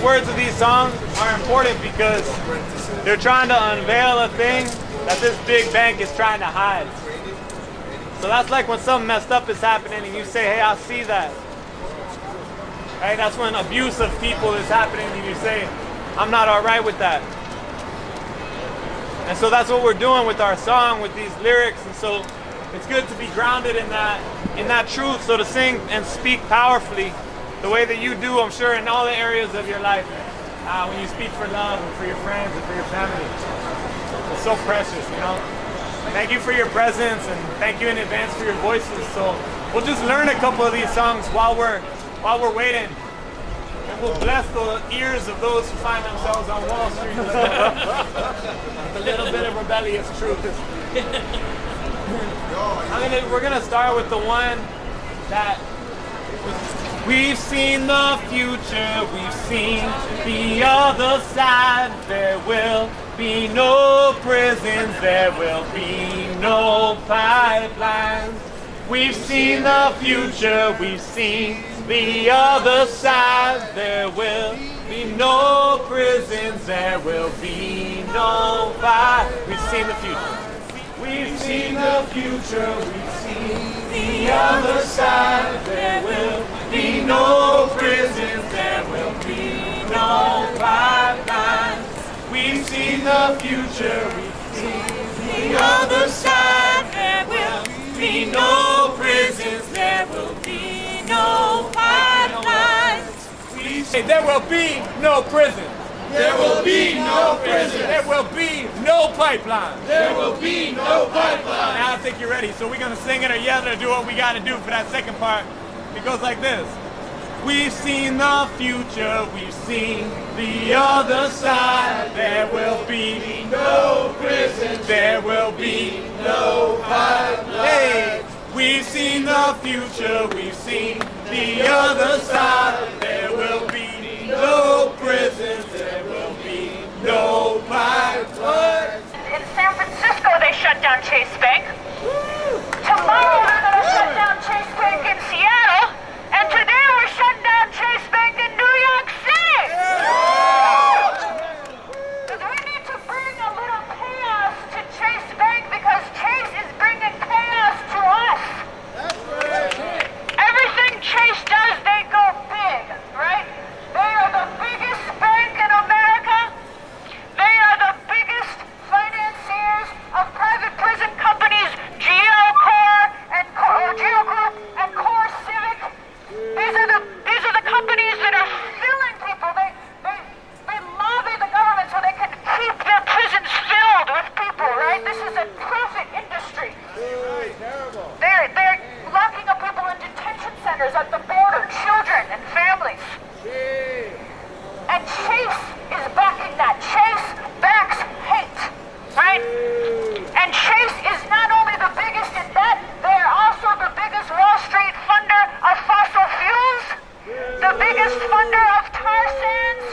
words of these songs are important because they're trying to unveil a thing that this big bank is trying to hide. So that's like when something messed up is happening and you say, hey, I see that. Right? That's when abuse of people is happening and you say, I'm not all right with that. And so that's what we're doing with our song, with these lyrics. And so it's good to be grounded in that truth. So to sing and speak powerfully the way that you do, I'm sure, in all the areas of your life. When you speak for love and for your friends and for your family. It's so precious, you know? Thank you for your presence and thank you in advance for your voices. So we'll just learn a couple of these songs while we're waiting. And we'll bless the ears of those who find themselves on Wall Street with a little bit of rebellious truth. We're gonna start with the one that we've seen the future, we've seen the other side. There will be no prisons, there will be no pipelines. We've seen the future, we've seen the other side. There will be no prisons, there will be no pipelines. We've seen the future. We've seen the future, we've seen the other side. There will be no prisons, there will be no pipelines. We've seen the future, we've seen the other side. There will be no prisons, there will be no pipelines. We say there will be no prisons. There will be no prisons. There will be no pipeline. There will be no pipeline. Now I think you're ready. So we're going to sing it or yell it or do what we got to do for that second part. It goes like this. We've seen the future. We've seen the other side. There will be no prisons. There will be no pipeline. Hey, we've seen the future. We've seen the other side. There will be no prisons, there will be no pipelines. In San Francisco, they shut down Chase Bank. Tomorrow, they're going to shut down Chase Bank in Seattle. And today, we're shutting down Chase Bank in New York City. Because we need to bring a little chaos to Chase Bank because Chase is bringing chaos to us. That's right. Everything Chase does, they go big, right? They are the biggest bank in America. They are the biggest financiers of private prison companies, GeoCore and Geo Group and Core Civic. These are the companies that are filling people. They lobby the government so they can keep their prisons filled with people, right? This is a profit industry. Terrible. They're locking up people in detention centers at the border, children and families. And Chase is backing that. Chase backs hate, right? And Chase is not only the biggest in that, they're also the biggest Wall Street funder of fossil fuels, the biggest funder of tar sands.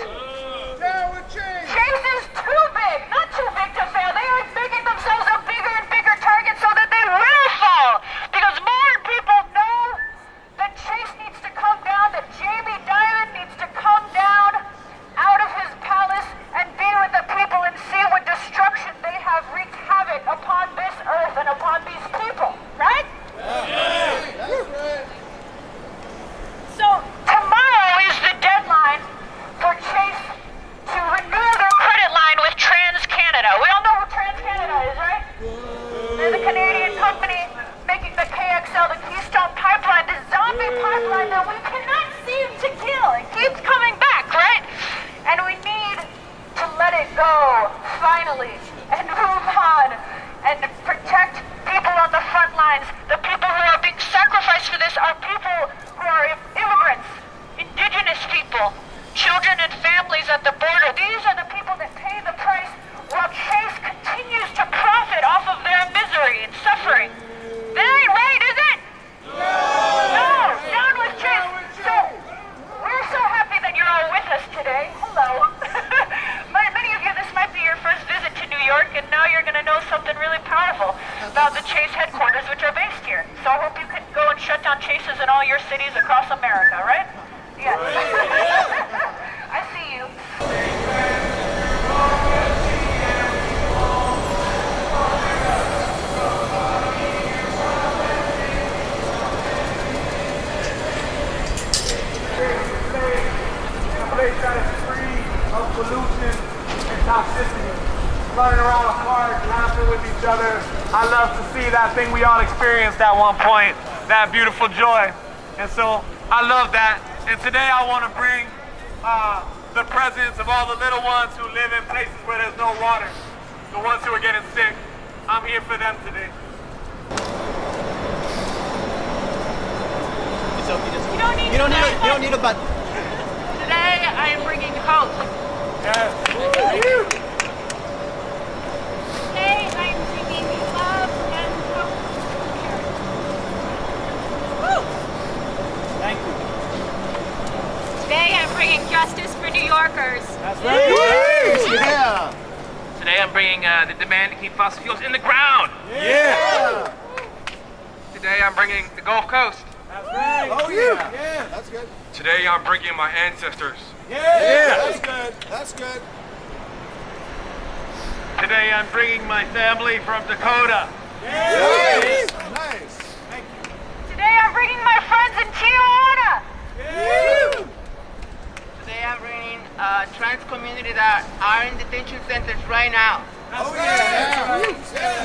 Now with Chase. Chase is too big, not too big to fail. They are making themselves a bigger and bigger target so that they will fall. Because more people know that Chase needs to come down, that Jamie Dimon needs to come down out of his palace and be with the people and see what destruction they have wreaked havoc upon this earth and upon these people, right? That's right. So tomorrow is the deadline for Chase to renew their credit line with TransCanada. We all know who TransCanada is, right? They're the Canadian company making the KXL, the Keystone Pipeline, the zombie pipeline that we cannot seem to kill. It keeps coming back, right? And we need to let it go, finally, and move on and protect people on the front lines. The people who are being sacrificed for this are people who are immigrants, indigenous people, children and families at the border. These are the people that pay the price while Chase continues to profit off of their misery and suffering. That ain't right, is it? No! Down with Chase! So, we're so happy that you're all with us today. Hello. Many of you, this might be your first visit to New York, and now you're going to know something really powerful about the Chase headquarters, which are based here. So I hope you can go and shut down Chases in all your cities across America, right? Yes. I see you. park, laughing with each other. I love to see that thing we all experienced at one point, that beautiful joy. And so I love that. And today I want to bring the presence of all the little ones who live in places where there's no water, the ones who are getting sick. I'm here for them today. You don't need a button. Today I am bringing hope. Yes. Today I am bringing love and hope. Woo! Thank you. Today I'm bringing justice for New Yorkers. That's right. Yeah. Today I'm bringing the demand to keep fossil fuels in the ground. Yeah. Today I'm bringing the Gulf Coast. That's right. Oh, yeah. Yeah, that's good. Today I'm bringing my ancestors. Yeah. That's good. That's good. Today I'm bringing my family from Dakota. Nice. Nice. Today I'm bringing my friends in Tijuana. Today I'm bringing trans community that are in detention centers right now. Oh, yeah.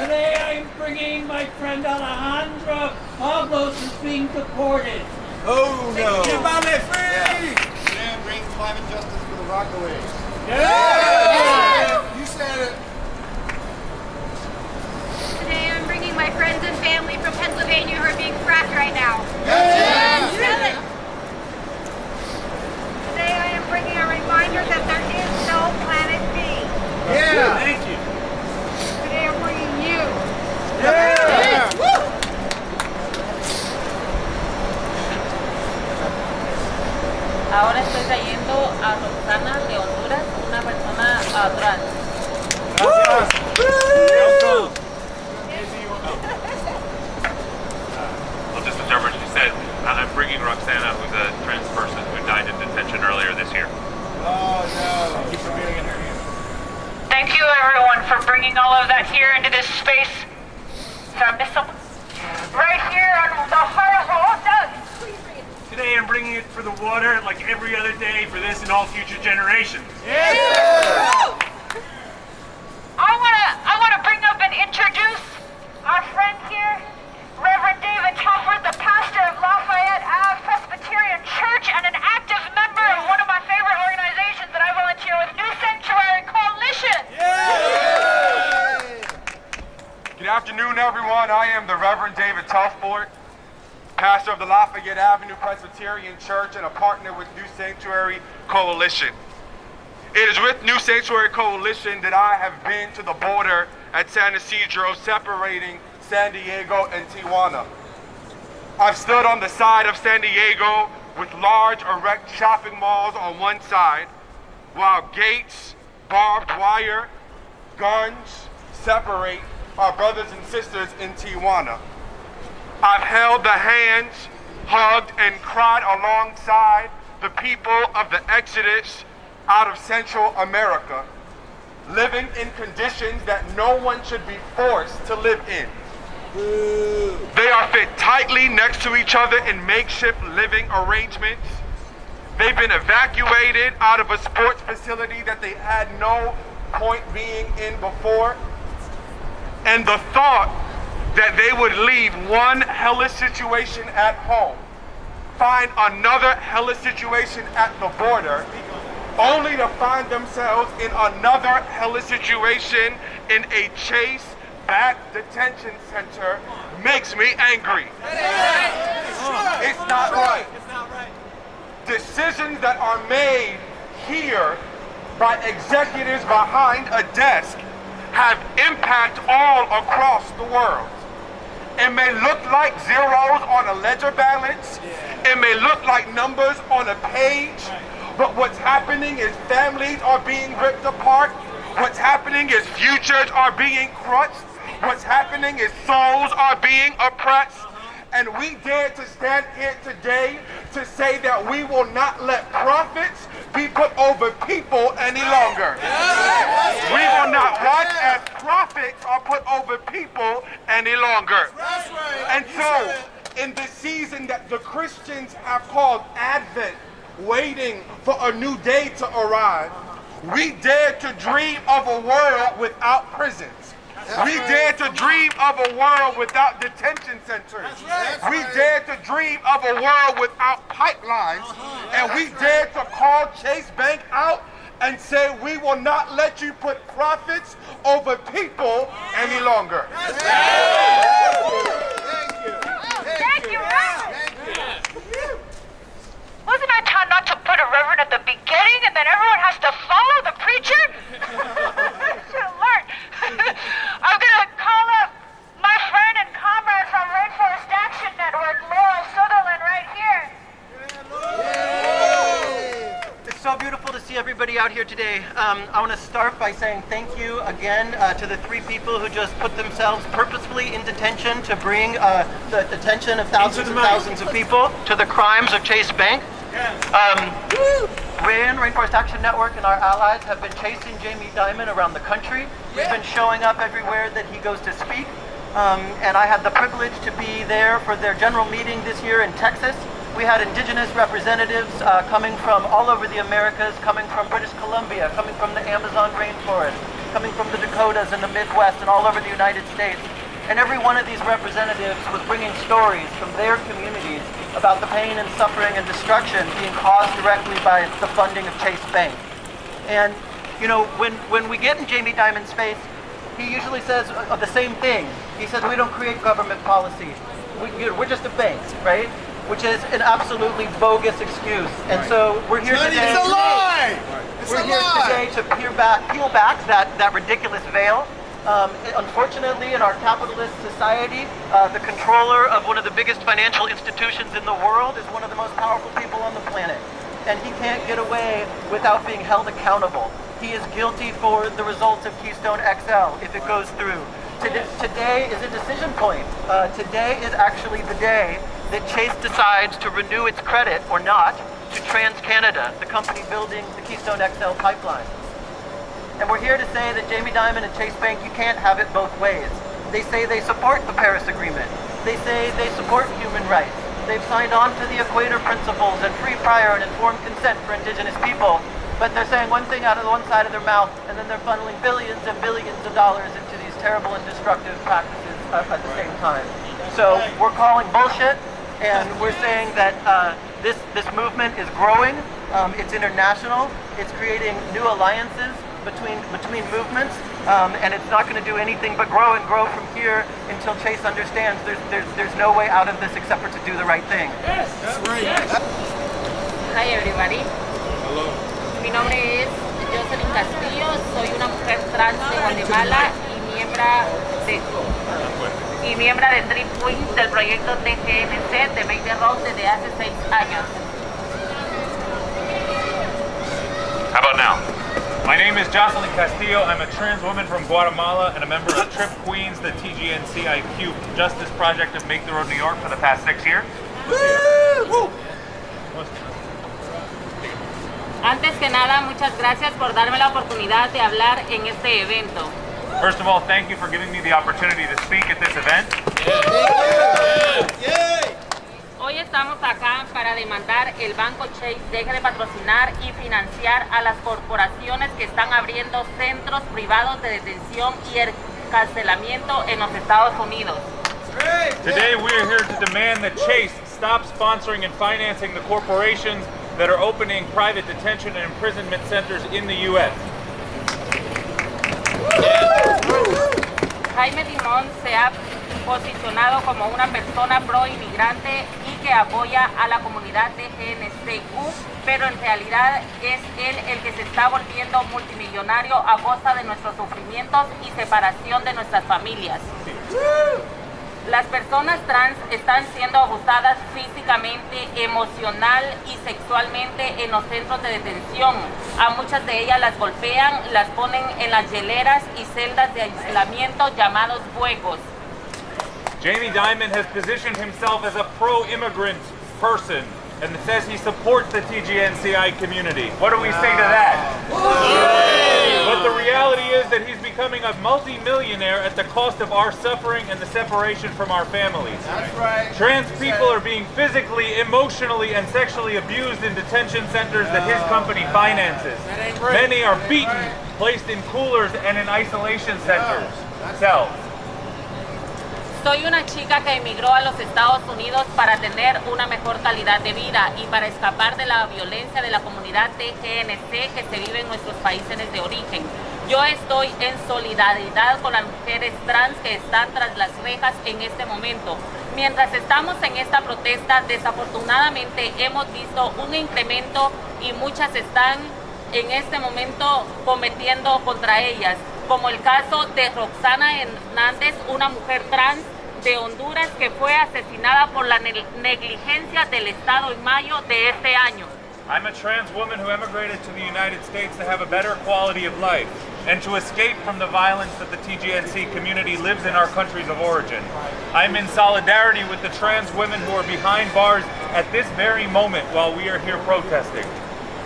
Today I'm bringing my friend Alejandra Pablos who's being deported. Oh, no. Today I'm bringing climate justice for the Rockaways. You said it. Today I'm bringing my friends and family from Pennsylvania who are being fracked right now. Today I am bringing a reminder that there is no planet B. Yeah. Thank you. Today I'm bringing you. Ahora estoy trayendo a Roxana de Honduras, una persona trans. Welcome. Well, just as Deborah said, I'm bringing Roxana, who's a trans person who died in detention earlier this year. Oh, no. Thank you for being in her hands. Thank you everyone for bringing all of that here into this space. Did I miss someone? Right here on the heart of all Doug. Please read. Today I'm bringing it for the water like every other day for this and all future generations. I wanna bring up and introduce our friend here, Reverend David Telford, the pastor of Lafayette Ave Presbyterian Church and an active member of one of my favorite organizations that I volunteer with, New Sanctuary Coalition. Good afternoon, everyone. I am the Reverend David Telford, pastor of the Lafayette Avenue Presbyterian Church and a partner with New Sanctuary Coalition. It is with New Sanctuary Coalition that I have been to the border at San Isidro, separating San Diego and Tijuana. I've stood on the side of San Diego with large erect shopping malls on one side, while gates, barbed wire, guns separate our brothers and sisters in Tijuana. I've held the hands, hugged, and cried alongside the people of the Exodus out of Central America, living in conditions that no one should be forced to live in. They are fit tightly next to each other in makeshift living arrangements. They've been evacuated out of a sports facility that they had no point being in before. And the thought that they would leave one hellish situation at home, find another hellish situation at the border, only to find themselves in another hellish situation in a Chase back detention center makes me angry. It's not right. Decisions that are made here by executives behind a desk have impact all across the world. It may look like zeros on a ledger balance. It may look like numbers on a page. But what's happening is families are being ripped apart. What's happening is futures are being crushed. What's happening is souls are being oppressed. And we dare to stand here today to say that we will not let profits be put over people any longer. We will not watch as profits are put over people any longer. And so, in the season that the Christians have called Advent, waiting for a new day to arrive, we dare to dream of a world without prisons, We dare to dream of a world without detention centers. We dare to dream of a world without pipelines. And we dare to call Chase Bank out and say we will not let you put profits over people any longer. Thank you, Reverend. Wasn't I taught not to put a reverend at the beginning and then everyone has to follow the preacher? I should have learned. I'm going to call up my friend and comrade from Rainforest Action Network, Laurel Sutherland, right here. It's so beautiful to see everybody out here today. I want to start by saying thank you again to the 3 people who just put themselves purposefully in detention to bring the attention of thousands and thousands of people to the crimes of Chase Bank. Rainforest Action Network and our allies have been chasing Jamie Dimon around the country. We've been showing up everywhere that he goes to speak. And I had the privilege to be there for their general meeting this year in Texas. We had indigenous representatives coming from all over the Americas, coming from British Columbia, coming from the Amazon rainforest, coming from the Dakotas and the Midwest and all over the United States. And every one of these representatives was bringing stories from their communities about the pain and suffering and destruction being caused directly by the funding of Chase Bank. And, you know, when we get in Jamie Dimon's face, he usually says the same thing. He says, we don't create government policy. We're just a bank, right? Which is an absolutely bogus excuse. And so we're here today. It's a lie! We're here today to peel back that ridiculous veil. Unfortunately, in our capitalist society, the controller of one of the biggest financial institutions in the world is one of the most powerful people on the planet. And he can't get away without being held accountable. He is guilty for the results of Keystone XL if it goes through. Today is a decision point. Today is actually the day that Chase decides to renew its credit or not to TransCanada, the company building the Keystone XL pipeline. And we're here to say that Jamie Dimon and Chase Bank, you can't have it both ways. They say they support the Paris Agreement. They say they support human rights. They've signed on to the Equator Principles and free, prior, and informed consent for indigenous people. But they're saying one thing out of one side of their mouth, and then they're funneling billions and billions of dollars into these terrible and destructive practices at the same time. So we're calling bullshit, and we're saying that this movement is growing. It's international. It's creating new alliances between movements, and it's not going to do anything but grow and grow from here until Chase understands there's no way out of this except for to do the right thing. Yes. That's right. Yes. Hi everybody. Hello. Mi nombre es Jocelyn Castillo, soy una mujer trans de Guatemala y miembro de Trip Queens del proyecto TGNC de Make the Road desde hace 6 años. How about now? My name is Jocelyn Castillo. I'm a trans woman from Guatemala and a member of Trip Queens, the TGNCIQ Justice Project of Make the Road New York for the past 6 years. Antes que nada, muchas gracias por darme la oportunidad de hablar en este evento. First of all, thank you for giving me the opportunity to speak at this event. Hoy estamos acá para demandar el banco Chase deje de patrocinar y financiar a las corporaciones que están abriendo centros privados de detención y encarcelamiento en los Estados Unidos. Today we are here to demand that Chase stop sponsoring and financing the corporations that are opening private detention and imprisonment centers in the U.S. Jaime Dimon se ha posicionado como una persona pro-inmigrante y que apoya a la comunidad de GNCQ, pero en realidad es él el que se está volviendo multimillonario a costa de nuestros sufrimientos y separación de nuestras familias. Las personas trans están siendo abusadas físicamente, emocional y sexualmente en los centros de detención. A muchas de ellas las golpean, las ponen en las hieleras y celdas de aislamiento llamados huecos. Jamie Dimon has positioned himself as a pro-immigrant person and says he supports the TGNCI community. What do we say to that? But the reality is that he's becoming a multi-millionaire at the cost of our suffering and the separation from our families. That's right. Trans people are being physically, emotionally, and sexually abused in detention centers that his company finances. Many are beaten, placed in coolers, and in isolation centers. tells. Soy una chica que emigró a los Estados Unidos para tener una mejor calidad de vida y para escapar de la violencia de la comunidad TGNC que se vive en nuestros países de origen. Yo estoy en solidaridad con las mujeres trans que están tras las rejas en este momento. Mientras estamos en esta protesta, desafortunadamente hemos visto un incremento y muchas están en este momento cometiendo contra ellas, como el caso de Roxana Hernández, una mujer trans de Honduras que fue asesinada por la negligencia del Estado en mayo de este año. I'm a trans woman who emigrated to the United States to have a better quality of life and to escape from the violence that the TGNC community lives in our countries of origin. I'm in solidarity with the trans women who are behind bars at this very moment while we are here protesting.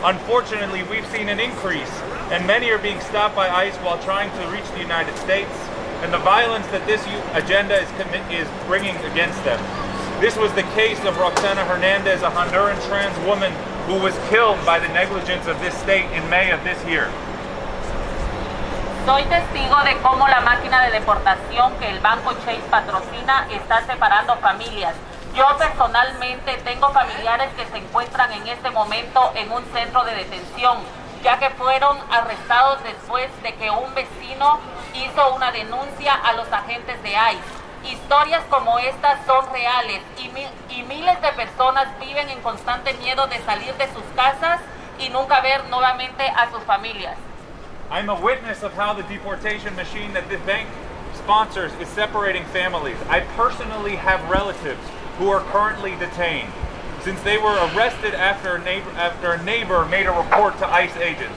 Unfortunately, we've seen an increase, and many are being stopped by ICE while trying to reach the United States, and the violence that this agenda is bringing against them. This was the case of Roxana Hernandez, a Honduran trans woman who was killed by the negligence of this state in May of this year. Soy testigo de cómo la máquina de deportación que el Banco Chase patrocina está separando familias. Yo personalmente tengo familiares que se encuentran en este momento en un centro de detención, ya que fueron arrestados después de que un vecino hizo una denuncia a los agentes de ICE. Historias como estas son reales y miles de personas viven en constante miedo de salir de sus casas y nunca ver nuevamente a sus familias. I'm a witness of how the deportation machine that this bank sponsors is separating families. I personally have relatives who are currently detained since they were arrested after a neighbor made a report to ICE agents.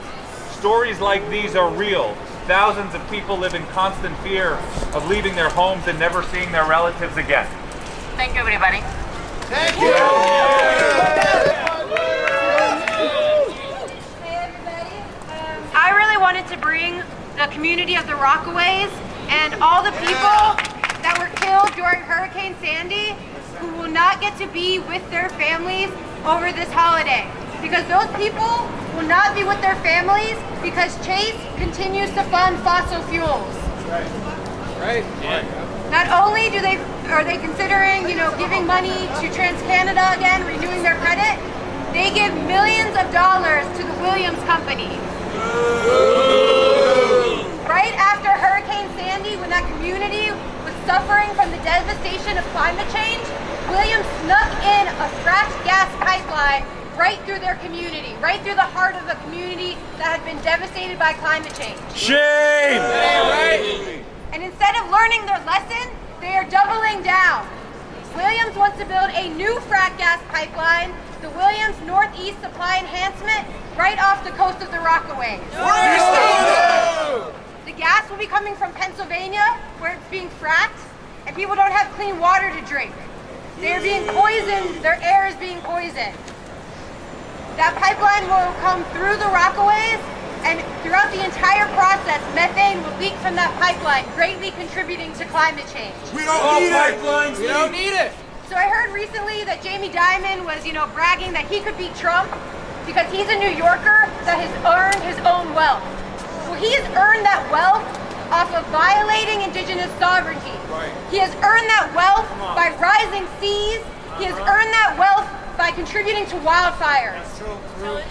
Stories like these are real. Thousands of people live in constant fear of leaving their homes and never seeing their relatives again. Thank you, everybody. Thank you. Hey everybody. I really wanted to bring the community of the Rockaways and all the people that were killed during Hurricane Sandy who will not get to be with their families over this holiday. Because those people will not be with their families because Chase continues to fund fossil fuels. Right. Yeah. Not only are they considering, giving money to TransCanada again, renewing their credit, they give millions of dollars to the Williams Company. Right after Hurricane Sandy, when that community was suffering from the devastation of climate change, Williams snuck in a fracked gas pipeline right through their community, right through the heart of a community that had been devastated by climate change. Shame! And instead of learning their lesson, they are doubling down. Williams wants to build a new frack gas pipeline, the Williams Northeast Supply Enhancement, right off the coast of the Rockaways. The gas will be coming from Pennsylvania, where it's being fracked, and people don't have clean water to drink. They're being poisoned, their air is being poisoned. That pipeline will come through the Rockaways, and throughout the entire process, methane will leak from that pipeline, greatly contributing to climate change. We don't need pipelines. We don't need it. So I heard recently that Jamie Dimon was, bragging that he could beat Trump because he's a New Yorker that has earned his own wealth. Well, he has earned that wealth off of violating indigenous sovereignty. Right. He has earned that wealth by rising seas. He has earned that wealth by contributing to wildfires.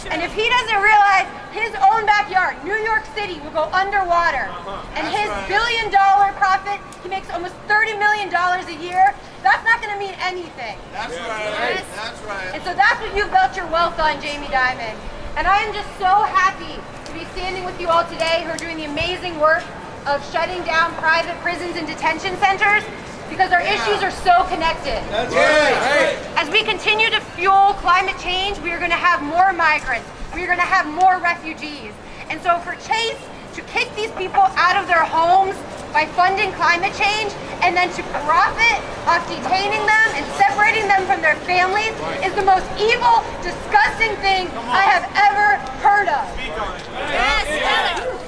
And if he doesn't realize his own backyard, New York City, will go underwater, and his billion-dollar profit, he makes almost $30 million a year, that's not going to mean anything. That's right. That's right. And so that's what you've built your wealth on, Jamie Dimon. And I am just so happy to be standing with you all today who are doing the amazing work of shutting down private prisons and detention centers, because our issues are so connected. That's right. As we continue to fuel climate change, we are going to have more migrants. We are going to have more refugees. And so for Chase to kick these people out of their homes by funding climate change and then to profit off detaining them and separating them from their families is the most evil, disgusting thing I have ever heard of.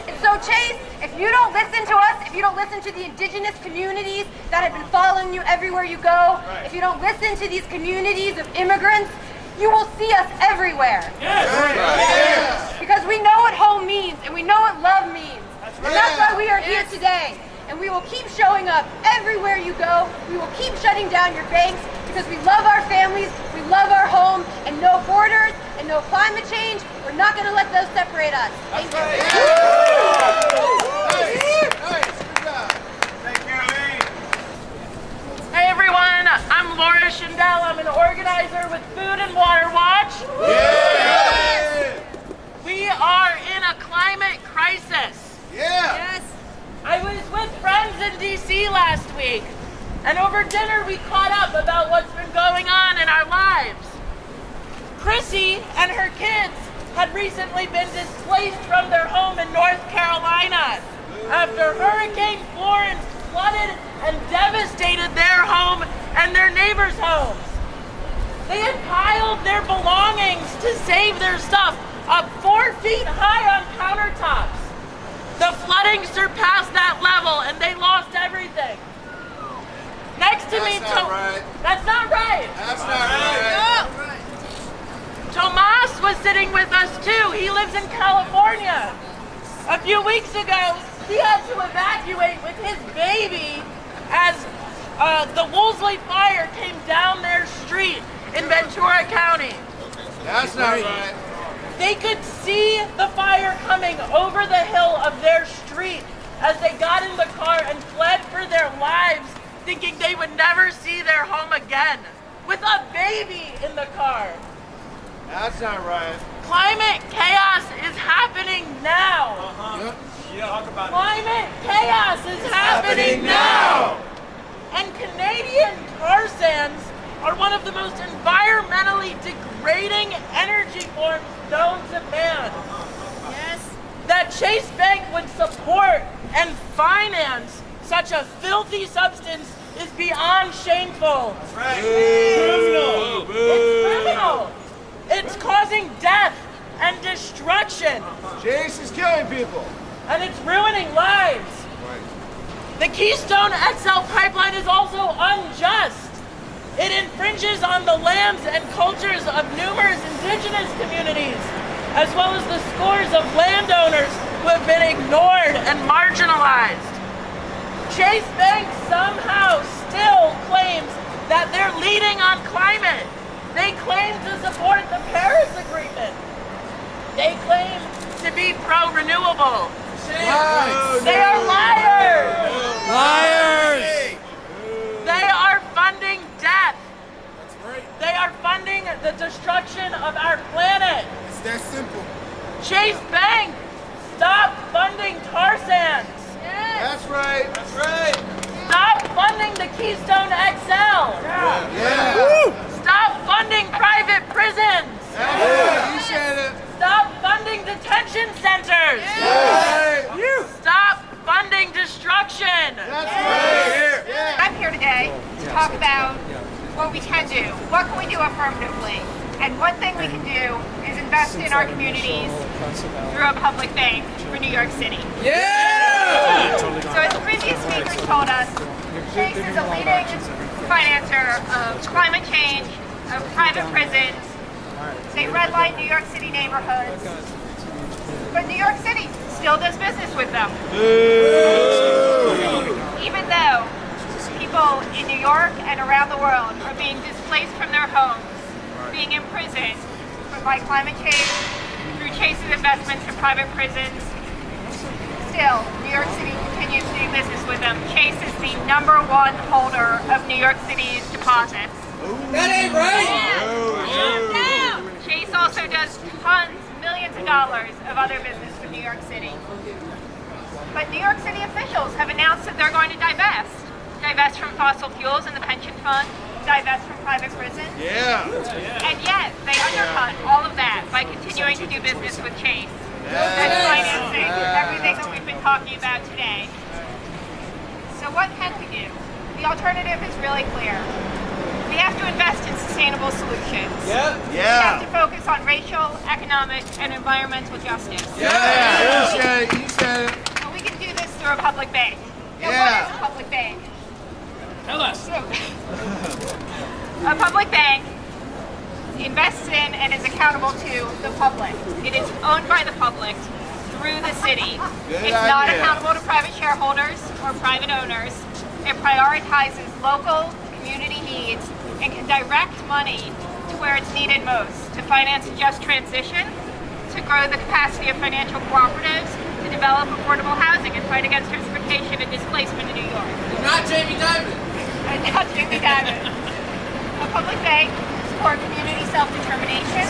And so Chase, if you don't listen to us, if you don't listen to the indigenous communities that have been following you everywhere you go, if you don't listen to these communities of immigrants, you will see us everywhere. Because we know what home means and we know what love means. And that's why we are here today. and we will keep showing up everywhere you go. We will keep shutting down your banks because we love our families, we love our home, and no borders and no climate change. We're not going to let those separate us. Thank you. Thank you, Lee. Hey everyone, I'm Laura Schindel. I'm an organizer with Food and Water Watch. We are in a climate crisis. Yes. I was with friends in DC last week, and over dinner we caught up about what's been going on in our lives. Chrissy and her kids had recently been displaced from their home in North Carolina after Hurricane Florence flooded and devastated their home and their neighbors' homes. They had piled their belongings to save their stuff up 4 feet high on countertops. The flooding surpassed that level and they lost everything. Next to me, that's not right. That's not right. Tomas was sitting with us too. He lives in California. A few weeks ago, he had to evacuate with his baby as the Woolsey fire came down their street in Ventura County. That's not right. They could see the fire coming over the hill of their street as they got in the car and fled for their lives, thinking they would never see their home again, with a baby in the car. That's not right. Climate chaos is happening now. Talk about Climate chaos is happening now. And Canadian tar sands are one of the most environmentally degrading energy forms known to man. Yes. That Chase Bank would support and finance such a filthy substance is beyond shameful. right. It's criminal. It's causing death and destruction. Chase is killing people. And it's ruining lives. The Keystone XL pipeline is also unjust. It infringes on the lands and cultures of numerous indigenous communities, as well as the scores of landowners who have been ignored and marginalized. Chase Bank somehow still claims that they're leading on climate. They claim to support the Paris Agreement. They claim to be pro-renewable. They are liars! Liars! They are funding death. They are funding the destruction of our planet. It's that simple. Chase Bank, stop funding tar sands. That's right. That's right. Stop funding the Keystone XL. Yeah. Stop funding private prisons. Yeah. You said it. Stop funding detention centers. Right. Stop funding destruction. That's right. Yeah. I'm here today to talk about what we can do. What can we do affirmatively? And one thing we can do is invest in our communities through a public bank for New York City. Yeah! So as the previous speakers told us, Chase is a leading financer of climate change, of private prisons. They redline New York City neighborhoods. But New York City still does business with them. Even though people in New York and around the world are being displaced from their homes, being imprisoned by climate change, through Chase's investments in private prisons, still, New York City continues to do business with them. Chase is the #1 holder of New York City's deposits. That ain't right! Chase also does tons, millions of dollars of other business with New York City. But New York City officials have announced that they're going to divest. Divest from fossil fuels and the pension fund, divest from private prisons. Yeah. And yet, they undercut all of that by continuing to do business with Chase. That's financing everything that we've been talking about today. So what can we do? The alternative is really clear. We have to invest in sustainable solutions. Yep. We have to focus on racial, economic, and environmental justice. Yeah. You said it. You said it. And we can do this through a public bank. Now, Yeah. what is a public bank? Tell us. A public bank invests in and is accountable to the public. It is owned by the public through the city. Good It's not idea. accountable to private shareholders or private owners. It prioritizes local community needs and can direct money to where it's needed most, to finance a just transition, to grow the capacity of financial cooperatives, to develop affordable housing and fight against gentrification and displacement in New York. Not Jamie Dimon. And not Jamie Dimon. A public bank support community self-determination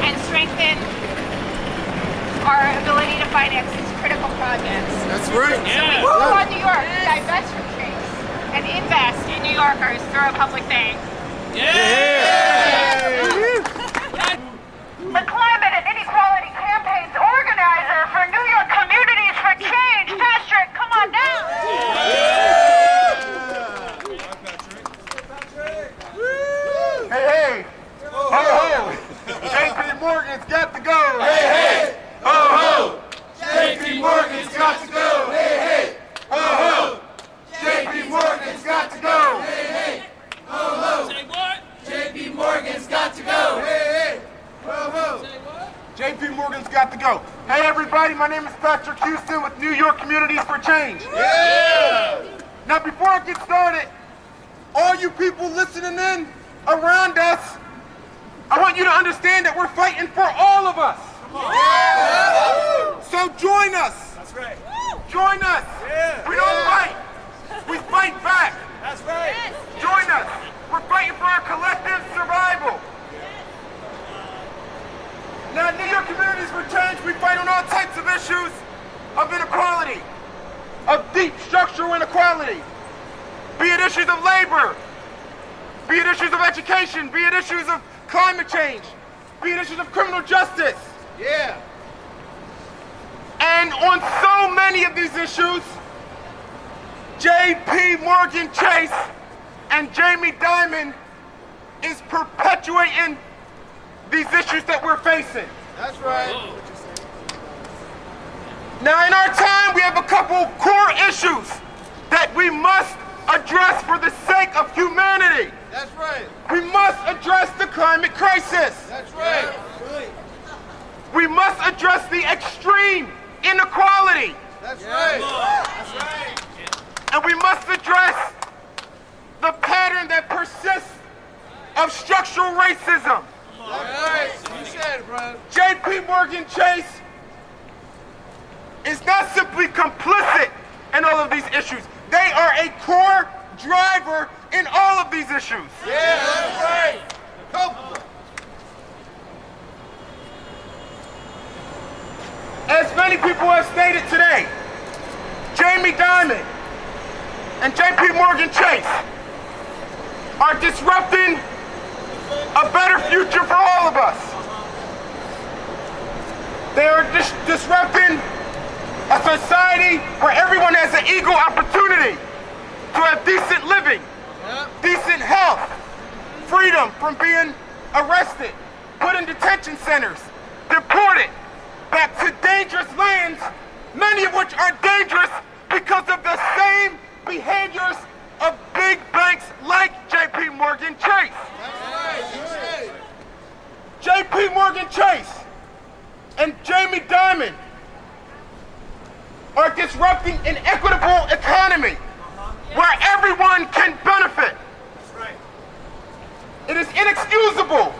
and strengthen our ability to finance these critical projects. That's right. We call on New York to divest from Chase and invest in New Yorkers through a public bank. The Climate and Inequality Campaign's organizer for New York Communities for Change, Patrick, come on down. Hey, ho, ho. JP Morgan's got to go. Hey, ho, ho. JP Morgan's got to go. Hey, ho, ho. JP Morgan's got to go. Hey, ho, ho. Say what? JP Morgan's got to go. Hey, ho, ho. JP Morgan's got to go. Hey, everybody, my name is Patrick Houston with New York Communities for Change. Now, before I get started, all you people listening in around us, I want you to understand that we're fighting for all of us. So join us. That's right. Join us. Yeah. We don't fight. We fight back. That's right. Join us. We're fighting for our collective survival. Now, at New York Communities for Change, we fight on all types of issues of inequality, of deep structural inequality, be it issues of labor, be it issues of education, be it issues of climate change, be it issues of criminal justice. Yeah. And on so many of these issues, J.P. Morgan Chase and Jamie Dimon is perpetuating these issues that we're facing. That's right. Now, in our time, we have a couple core issues that we must address for the sake of humanity. That's right. We must address the climate crisis. That's right. We must address the extreme inequality. That's right. That's right. And we must address the pattern that persists of structural racism. That's right. You said it, bro. J.P. Morgan Chase is not simply complicit in all of these issues. They are a core driver in all of these issues. Yeah, that's right. Come. As many people have stated today, Jamie Dimon and J.P. Morgan Chase are disrupting a better future for all of us. They are disrupting a society where everyone has an equal opportunity to have decent living, decent health, freedom from being arrested, put in detention centers, deported back to dangerous lands, many of which are dangerous because of the same behaviors of big banks like J.P. Morgan Chase. J.P. Morgan Chase and Jamie Dimon are disrupting an equitable economy where everyone can benefit. It is inexcusable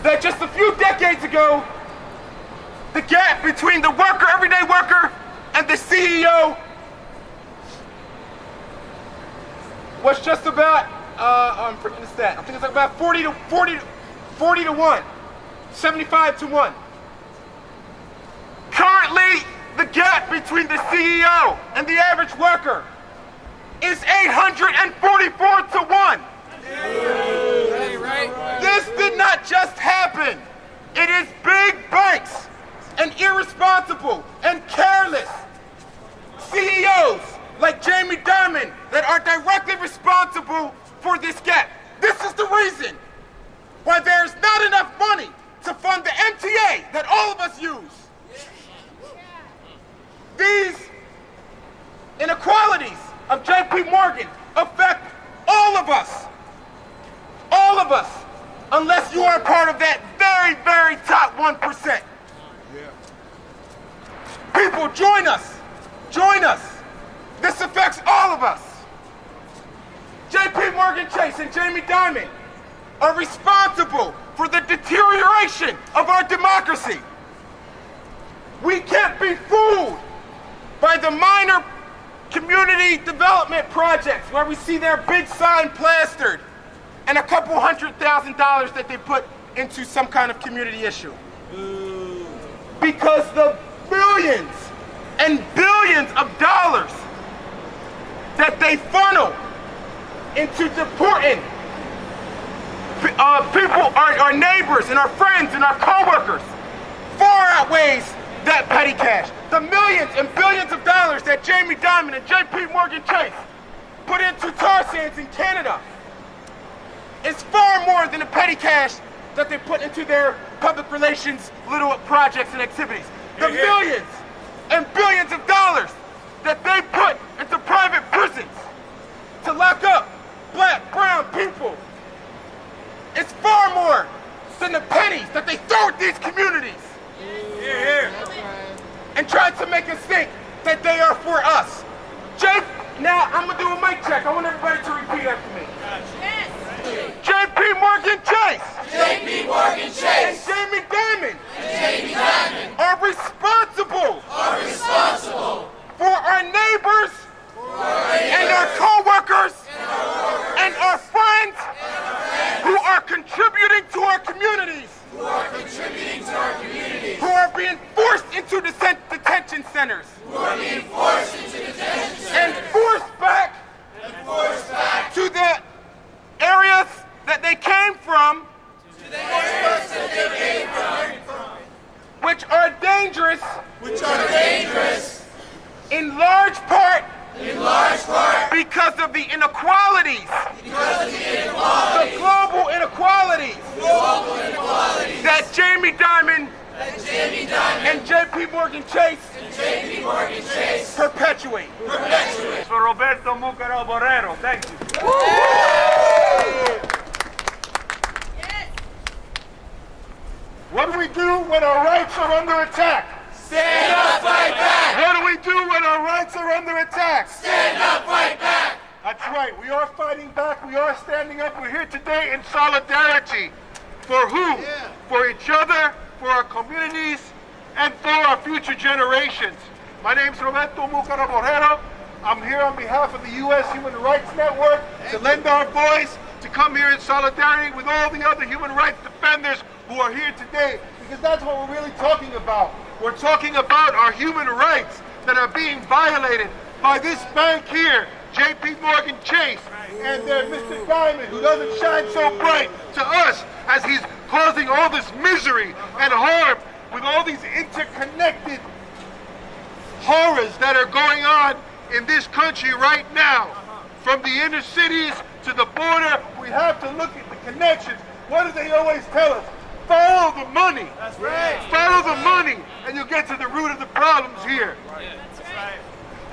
that just a few decades ago, the gap between the worker, everyday worker, and the CEO was just about, I'm forgetting the stat. I think it's like about 40 to 1, 75 to 1. Currently, the gap between the CEO and the average worker is 844 to 1. This did not just happen. It is big banks and irresponsible and careless CEOs like Jamie Dimon that are directly responsible for this gap. This is the reason why there's not enough money to fund the MTA that all of us use. These inequalities of J.P. Morgan affect all of us. All of us, unless you are part of that very, very top 1%. People, join us. Join us. This affects all of us. JP Morgan Chase and Jamie Dimon are responsible for the deterioration of our democracy. We can't be fooled by the minor community development projects where we see their big sign plastered and a couple $100,000 that they put into some kind of community issue. Because the billions and billions of dollars that they funnel into deporting people, our neighbors and our friends and our co-workers far outweighs that petty cash. The millions and billions of dollars that Jamie Dimon and JP Morgan Chase put into tar sands in Canada is far more than the petty cash that they put into their public relations little projects and activities. The millions and billions of dollars that they put into private prisons to lock up black, brown people is far more than the pennies that they throw at these communities. And try to make us think that they are for us. Jake, now I'm gonna do a mic check. I want everybody to repeat after me. Yes. JP Morgan Chase. JP Morgan Chase. And Jamie Dimon. Are responsible. For our neighbors. And our co-workers. And our friends. Who are contributing to our communities. Who are being forced into detention centers. And forced back to the areas that they came from. Which are dangerous. In large part. Because of the inequalities. The global inequalities. That Jamie Dimon and JP Morgan Chase perpetuate. For Roberto Mucaro Borrero, thank you. What do we do when our rights are under attack? Stand up, fight back. What do we do when our rights are under attack? Stand up, fight back. That's right. We are fighting back. We are standing up. We're here today in solidarity. For who? For each other, for our communities, and for our future generations. My name's Roberto Mucaro Borrero. I'm here on behalf of the U.S. Human Rights Network to lend our voice, to come here in solidarity with all the other human rights defenders who are here today, because that's what we're really talking about. We're talking about our human rights that are being violated by this bank here, JP Morgan Chase, and Mr. Dimon, who doesn't shine so bright to us as he's causing all this misery and harm with all these interconnected horrors that are going on in this country right now. From the inner cities to the border, we have to look at the connections. What do they always tell us? Follow the money. That's right. Follow the money, and you'll get to the root of the problems here. That's right.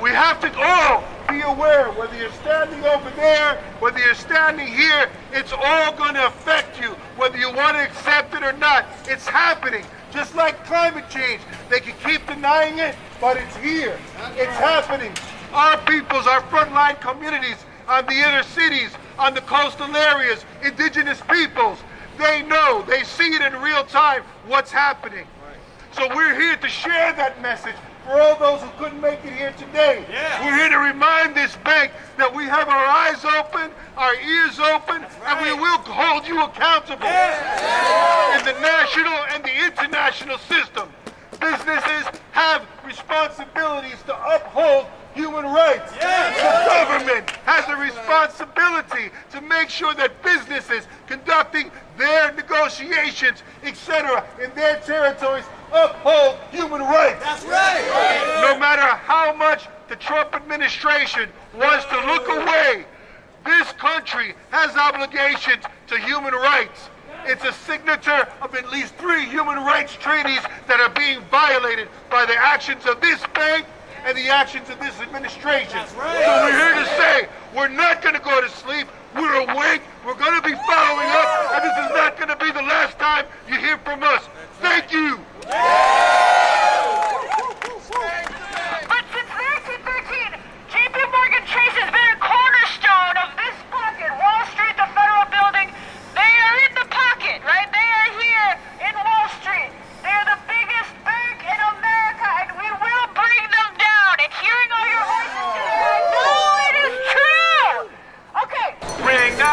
We have to all be aware, whether you're standing over there, whether you're standing here, it's all going to affect you, whether you want to accept it or not. It's happening. Just like climate change. They can keep denying it, but it's here. It's happening. Our peoples, our frontline communities, on the inner cities, on the coastal areas, indigenous peoples, they know, they see it in real time, what's happening. So we're here to share that message for all those who couldn't make it here today. We're here to remind this bank that we have our eyes open, our ears open, and we will hold you accountable in the national and the international system. Businesses have responsibilities to uphold human rights. The government has a responsibility to make sure that businesses conducting their negotiations, etc., in their territories uphold human rights. That's right. No matter how much the Trump administration wants to look away, this country has obligations to human rights. It's a signature of at least 3 human rights treaties that are being violated by the actions of this bank and the actions of this administration. So we're here to say, we're not going to go to sleep. We're awake. We're going to be following up. And this is not going to be the last time you hear from us. Thank you.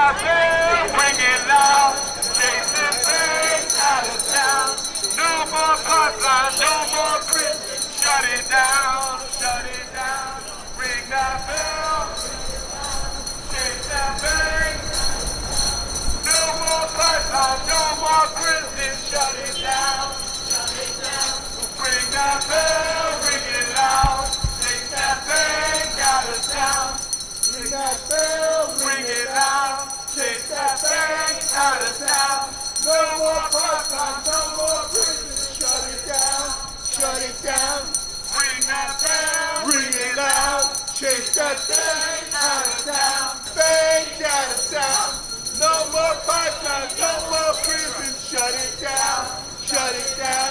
that bell, ring it loud. Chasing things out of town. No more pipelines, no more prison. Shut it down, shut it down. Ring that bell. Chase that bang. No more pipelines, no more prison. Shut it down, shut it down. Ring that bell, ring it loud. Chase that bang out of town. Ring that bell, ring it loud. Chase that bang out of town. No more pipelines, no more prison. Shut it down, shut it down. Ring that bell, ring it loud. Chase that bang out of town. Bang out of town. No more pipelines, no more prison. Shut it down, shut it down.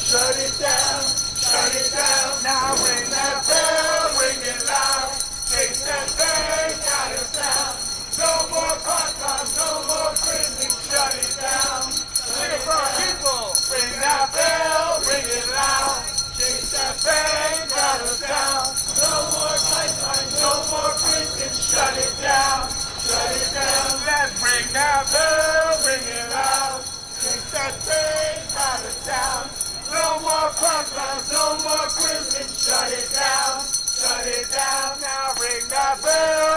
Shut it down, shut it down. Now ring that bell, ring it loud. Chase that bang out of town. No more pipelines, no more prison. Shut it down. Sing it for our people. Ring that bell, ring it loud. Chase that bang out of town. No more pipelines, no more prison. Shut it down, shut it down. Let's ring that bell, ring it loud. Chase that bang out of town. No more pipelines, no more prison. Shut it down, shut it down. Now ring that bell.